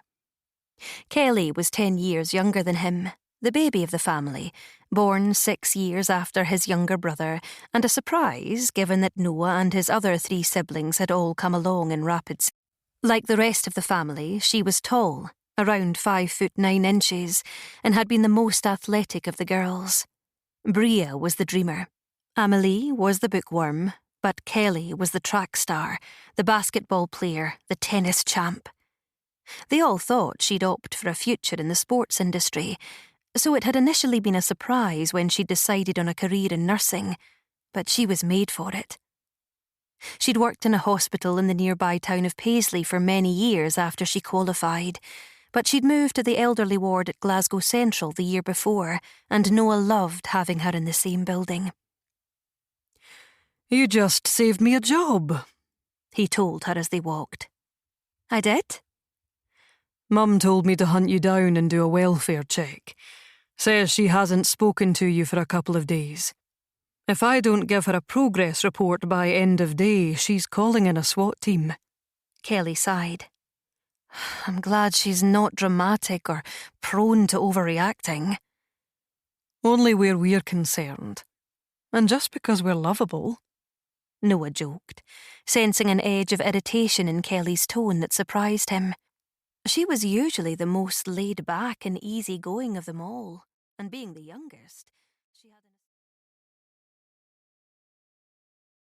Keli was 10 years younger than him, the baby of the family, born 6 years after his younger brother, and a surprise given that Noah and his other 3 siblings had all come along in rapid succession. Like the rest of the family, she was tall, around 5'9", and had been the most athletic of the girls. Bria was the dreamer, Amelie was the bookworm, but Keli was the track star, the basketball player, the tennis champ. They all thought she'd opt for a future in the sports industry, so it had initially been a surprise when she'd decided on a career in nursing, but she was made for it. She'd worked in a hospital in the nearby town of Paisley for many years after she qualified, but she'd moved to the elderly ward at Glasgow Central the year before, and Noah loved having her in the same building. You just saved me a job, he told her as they walked. I did? Mum told me to hunt you down and do a welfare check. Says she hasn't spoken to you for a couple of days. If I don't give her a progress report by end of day, she's calling in a SWAT team. Keli sighed. I'm glad she's not dramatic or prone to overreacting. Only where we're concerned. And just because we're lovable. Noah joked, sensing an edge of irritation in Keli's tone that surprised him. She was usually the most laid-back and easy-going of them all, and being the youngest,